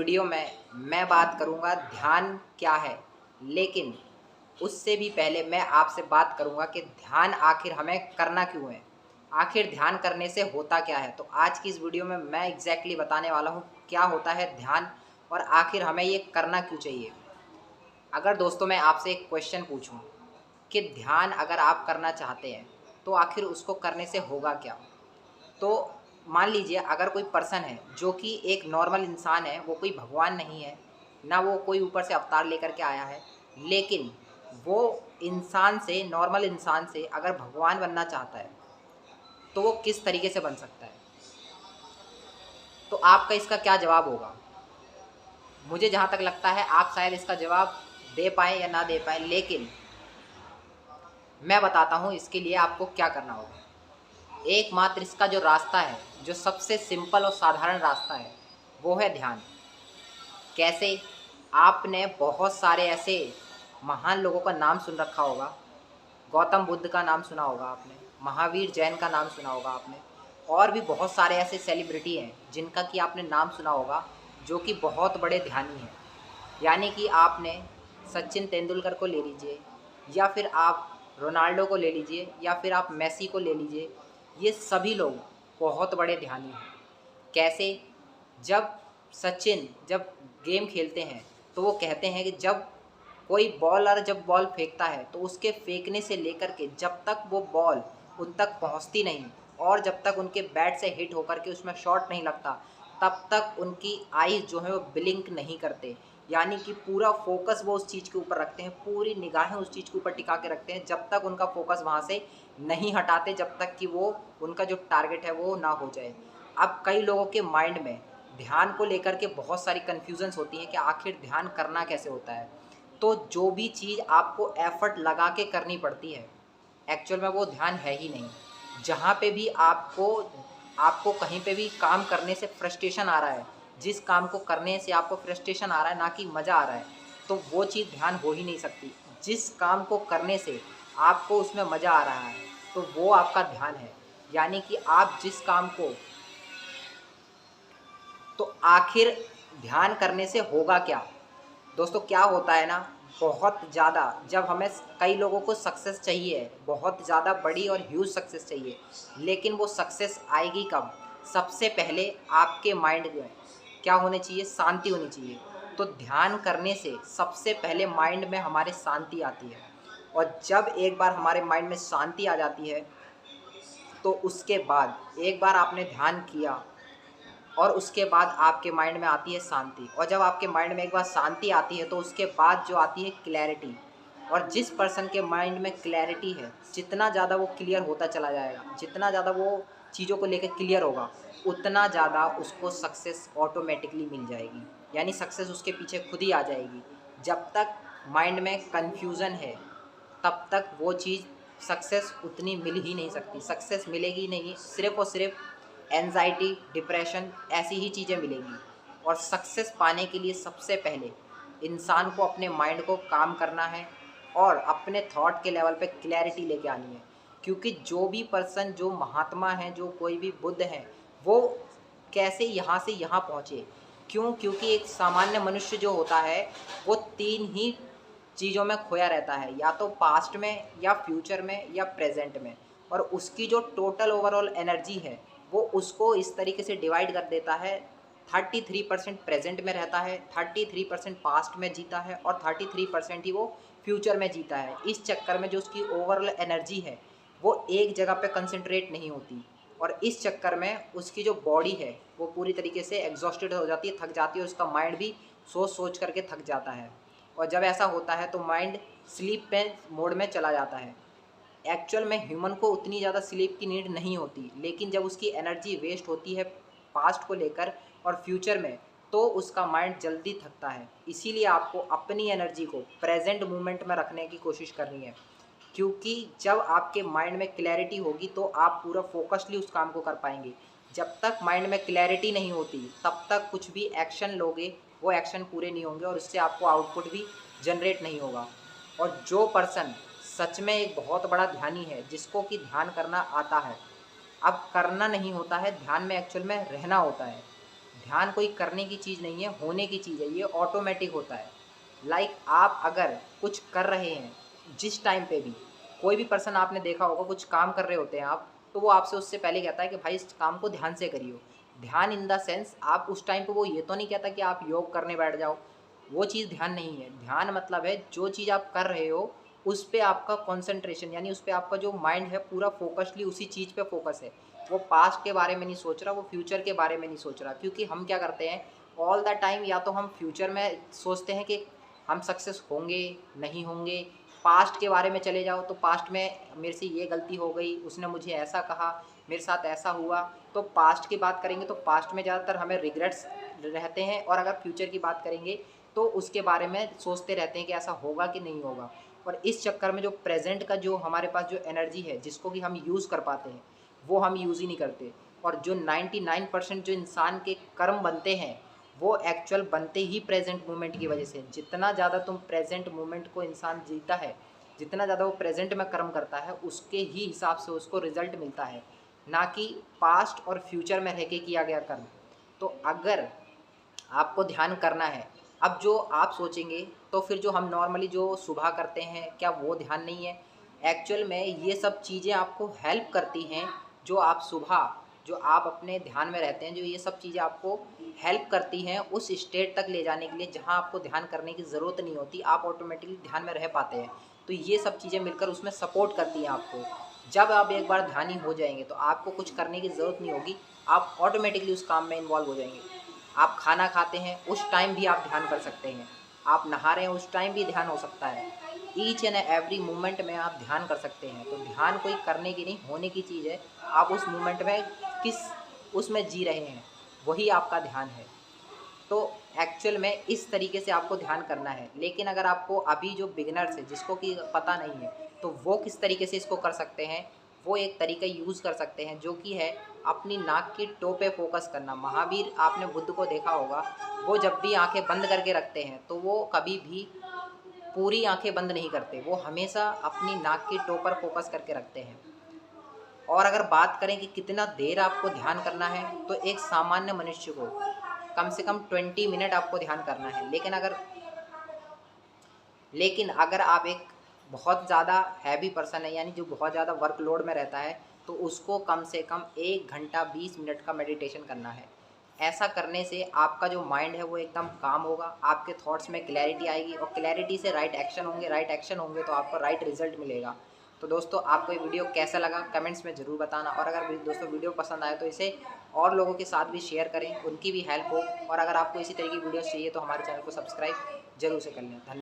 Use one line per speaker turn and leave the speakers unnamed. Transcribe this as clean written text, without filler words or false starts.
Video में मैं बात करूंगा ध्यान क्या है, लेकिन उससे भी पहले मैं आपसे बात करूंगा कि ध्यान आखिर हमें करना क्यों है, आखिर ध्यान करने से होता क्या है। तो आज की इस वीडियो में मैं एग्जैक्टली बताने वाला हूँ क्या होता है ध्यान और आखिर हमें ये करना क्यों चाहिए। अगर दोस्तों मैं आपसे एक क्वेश्चन पूछूं कि ध्यान अगर आप करना चाहते हैं तो आखिर उसको करने से होगा क्या। तो मान लीजिए अगर कोई पर्सन है जो कि एक नॉर्मल इंसान है, वो कोई भगवान नहीं है, ना वो कोई ऊपर से अवतार लेकर के आया है, लेकिन वो इंसान से, नॉर्मल इंसान से अगर भगवान बनना चाहता है तो वो किस तरीके से बन सकता है। तो आपका इसका क्या जवाब होगा। मुझे जहाँ तक लगता है आप शायद इसका जवाब दे पाएँ या ना दे पाएँ, लेकिन मैं बताता हूँ इसके लिए आपको क्या करना होगा। एकमात्र इसका जो रास्ता है, जो सबसे सिंपल और साधारण रास्ता है, वो है ध्यान। कैसे? आपने बहुत सारे ऐसे महान लोगों का नाम सुन रखा होगा। गौतम बुद्ध का नाम सुना होगा आपने, महावीर जैन का नाम सुना होगा आपने, और भी बहुत सारे ऐसे सेलिब्रिटी हैं जिनका कि आपने नाम सुना होगा, जो कि बहुत बड़े ध्यानी हैं। यानी कि आपने सचिन तेंदुलकर को ले लीजिए, या फिर आप रोनाल्डो को ले लीजिए, या फिर आप मेसी को ले लीजिए। ये सभी लोग बहुत बड़े ध्यानी हैं। कैसे? जब सचिन जब गेम खेलते हैं तो वो कहते हैं कि जब कोई बॉलर जब बॉल फेंकता है तो उसके फेंकने से लेकर के जब तक वो बॉल उन तक पहुंचती नहीं और जब तक उनके बैट से हिट होकर के उसमें शॉट नहीं लगता, तब तक उनकी आईज जो है वो ब्लिंक नहीं करते। यानी कि पूरा फोकस वो उस चीज़ के ऊपर रखते हैं, पूरी निगाहें उस चीज़ के ऊपर टिका के रखते हैं, जब तक उनका फोकस वहाँ से नहीं हटाते, जब तक कि वो उनका जो टारगेट है वो ना हो जाए। अब कई लोगों के माइंड में ध्यान को लेकर के बहुत सारी कन्फ्यूजन्स होती हैं कि आखिर ध्यान करना कैसे होता है। तो जो भी चीज़ आपको एफर्ट लगा के करनी पड़ती है, एक्चुअल में वो ध्यान है ही नहीं। जहाँ पे भी आपको आपको कहीं पे भी काम करने से फ्रस्ट्रेशन आ रहा है, जिस काम को करने से आपको फ्रस्ट्रेशन आ रहा है ना कि मज़ा आ रहा है, तो वो चीज़ ध्यान हो ही नहीं सकती। जिस काम को करने से आपको उसमें मज़ा आ रहा है, तो वो आपका ध्यान है। यानी कि आप जिस काम को, तो आखिर ध्यान करने से होगा क्या। दोस्तों क्या होता है ना, बहुत ज़्यादा जब हमें, कई लोगों को सक्सेस चाहिए, बहुत ज़्यादा बड़ी और ह्यूज सक्सेस चाहिए, लेकिन वो सक्सेस आएगी कब। सबसे पहले आपके माइंड में क्या होने चाहिए, शांति होनी चाहिए। तो ध्यान करने से सबसे पहले माइंड में हमारे शांति आती है, और जब एक बार हमारे माइंड में शांति आ जाती है तो उसके बाद एक बार आपने ध्यान किया और उसके बाद आपके माइंड में आती है शांति, और जब आपके माइंड में एक बार शांति आती है तो उसके बाद जो आती है क्लैरिटी। और जिस पर्सन के माइंड में क्लैरिटी है, जितना ज़्यादा वो क्लियर होता चला जाएगा, जितना ज़्यादा वो चीज़ों को लेकर क्लियर होगा, उतना ज़्यादा उसको सक्सेस ऑटोमेटिकली मिल जाएगी। यानी सक्सेस उसके पीछे खुद ही आ जाएगी। जब तक माइंड में कन्फ्यूज़न है, तब तक वो चीज़, सक्सेस उतनी मिल ही नहीं सकती। सक्सेस मिलेगी नहीं, सिर्फ़ और सिर्फ एंजाइटी, डिप्रेशन, ऐसी ही चीज़ें मिलेंगी। और सक्सेस पाने के लिए सबसे पहले इंसान को अपने माइंड को काम करना है और अपने थॉट के लेवल पे क्लैरिटी लेके आनी है। क्योंकि जो भी पर्सन, जो महात्मा हैं, जो कोई भी बुद्ध हैं, वो कैसे यहाँ से यहाँ पहुँचे। क्यों? क्योंकि एक सामान्य मनुष्य जो होता है वो तीन ही चीज़ों में खोया रहता है, या तो पास्ट में, या फ्यूचर में, या प्रेजेंट में। और उसकी जो टोटल ओवरऑल एनर्जी है वो उसको इस तरीके से डिवाइड कर देता है, 33% प्रेजेंट में रहता है, 33% पास्ट में जीता है, और 33% ही वो फ्यूचर में जीता है। इस चक्कर में जो उसकी ओवरऑल एनर्जी है वो एक जगह पे कंसंट्रेट नहीं होती, और इस चक्कर में उसकी जो बॉडी है वो पूरी तरीके से एग्जॉस्टेड हो जाती है, थक जाती है। उसका माइंड भी सोच सोच करके थक जाता है, और जब ऐसा होता है तो माइंड स्लीप पे मोड में चला जाता है। एक्चुअल में ह्यूमन को उतनी ज़्यादा स्लीप की नीड नहीं होती, लेकिन जब उसकी एनर्जी वेस्ट होती है पास्ट को लेकर और फ्यूचर में, तो उसका माइंड जल्दी थकता है। इसीलिए आपको अपनी एनर्जी को प्रेजेंट मोमेंट में रखने की कोशिश करनी है। क्योंकि जब आपके माइंड में क्लैरिटी होगी तो आप पूरा फोकसली उस काम को कर पाएंगे। जब तक माइंड में क्लैरिटी नहीं होती तब तक कुछ भी एक्शन लोगे वो एक्शन पूरे नहीं होंगे, और उससे आपको आउटपुट भी जनरेट नहीं होगा। और जो पर्सन सच में एक बहुत बड़ा ध्यानी है, जिसको कि ध्यान करना आता है, अब करना नहीं होता है ध्यान में, एक्चुअल में रहना होता है। ध्यान कोई करने की चीज़ नहीं है, होने की चीज़ है, ये ऑटोमेटिक होता है। लाइक आप अगर कुछ कर रहे हैं, जिस टाइम पे भी कोई भी पर्सन आपने देखा होगा कुछ काम कर रहे होते हैं आप, तो वो आपसे उससे पहले कहता है कि भाई इस काम को ध्यान से करियो। ध्यान इन द सेंस आप उस टाइम पे वो ये तो नहीं कहता कि आप योग करने बैठ जाओ, वो चीज़ ध्यान नहीं है। ध्यान मतलब है जो चीज़ आप कर रहे हो उस पे आपका कंसंट्रेशन, यानी उस पे आपका जो माइंड है पूरा फोकसली उसी चीज़ पे फोकस है। वो पास्ट के बारे में नहीं सोच रहा, वो फ्यूचर के बारे में नहीं सोच रहा। क्योंकि हम क्या करते हैं ऑल द टाइम, या तो हम फ्यूचर में सोचते हैं कि हम सक्सेस होंगे, नहीं होंगे। पास्ट के बारे में चले जाओ तो पास्ट में मेरे से ये गलती हो गई, उसने मुझे ऐसा कहा, मेरे साथ ऐसा हुआ। तो पास्ट की बात करेंगे तो पास्ट में ज़्यादातर हमें रिग्रेट्स रहते हैं, और अगर फ्यूचर की बात करेंगे तो उसके बारे में सोचते रहते हैं कि ऐसा होगा कि नहीं होगा। और इस चक्कर में जो प्रेजेंट का जो हमारे पास जो एनर्जी है जिसको कि हम यूज़ कर पाते हैं, वो हम यूज़ ही नहीं करते। और जो 99% जो इंसान के कर्म बनते हैं वो एक्चुअल बनते ही प्रेजेंट मोमेंट की वजह से। जितना ज़्यादा तुम प्रेजेंट मोमेंट को इंसान जीता है, जितना ज़्यादा वो प्रेजेंट में कर्म करता है, उसके ही हिसाब से उसको रिजल्ट मिलता है, ना कि पास्ट और फ्यूचर में रह के किया गया कर्म। तो अगर आपको ध्यान करना है, अब जो आप सोचेंगे तो फिर जो हम नॉर्मली जो सुबह करते हैं क्या वो ध्यान नहीं है? एक्चुअल में ये सब चीज़ें आपको हेल्प करती हैं। जो आप सुबह जो आप अपने ध्यान में रहते हैं, जो ये सब चीज़ें आपको हेल्प करती हैं उस स्टेट तक ले जाने के लिए जहाँ आपको ध्यान करने की ज़रूरत नहीं होती, आप ऑटोमेटिकली ध्यान में रह पाते हैं। तो ये सब चीज़ें मिलकर उसमें सपोर्ट करती हैं आपको। जब आप एक बार ध्यानी हो जाएंगे तो आपको कुछ करने की ज़रूरत नहीं होगी, आप ऑटोमेटिकली उस काम में इन्वॉल्व हो जाएंगे। आप खाना खाते हैं उस टाइम भी आप ध्यान कर सकते हैं, आप नहा रहे हैं उस टाइम भी ध्यान हो सकता है। ईच एंड एवरी मोमेंट में आप ध्यान कर सकते हैं। तो ध्यान कोई करने की नहीं, होने की चीज़ है। आप उस मोमेंट में किस उसमें जी रहे हैं, वही आपका ध्यान है। तो एक्चुअल में इस तरीके से आपको ध्यान करना है। लेकिन अगर आपको अभी जो बिगिनर्स है जिसको कि पता नहीं है, तो वो किस तरीके से इसको कर सकते हैं, वो एक तरीका यूज़ कर सकते हैं जो कि है अपनी नाक की टो पे फोकस करना। महावीर आपने बुद्ध को देखा होगा, वो जब भी आंखें बंद करके रखते हैं तो वो कभी भी पूरी आंखें बंद नहीं करते, वो हमेशा अपनी नाक की टो पर फोकस करके रखते हैं। और अगर बात करें कि कितना देर आपको ध्यान करना है, तो एक सामान्य मनुष्य को कम से कम 20 मिनट आपको ध्यान करना है। लेकिन अगर आप एक बहुत ज़्यादा हैवी पर्सन है, यानी जो बहुत ज़्यादा वर्कलोड में रहता है, तो उसको कम से कम 1 घंटा 20 मिनट का मेडिटेशन करना है। ऐसा करने से आपका जो माइंड है वो एकदम काम होगा, आपके थॉट्स में क्लैरिटी आएगी, और क्लैरिटी से राइट एक्शन होंगे, राइट एक्शन होंगे तो आपको राइट रिजल्ट मिलेगा। तो दोस्तों आपको ये वीडियो कैसा लगा कमेंट्स में ज़रूर बताना, और अगर दोस्तों वीडियो पसंद आए तो इसे और लोगों के साथ भी शेयर करें, उनकी भी हेल्प हो। और अगर आपको इसी तरह की वीडियोस चाहिए तो हमारे चैनल को सब्सक्राइब जरूर से कर लें। धन्यवाद।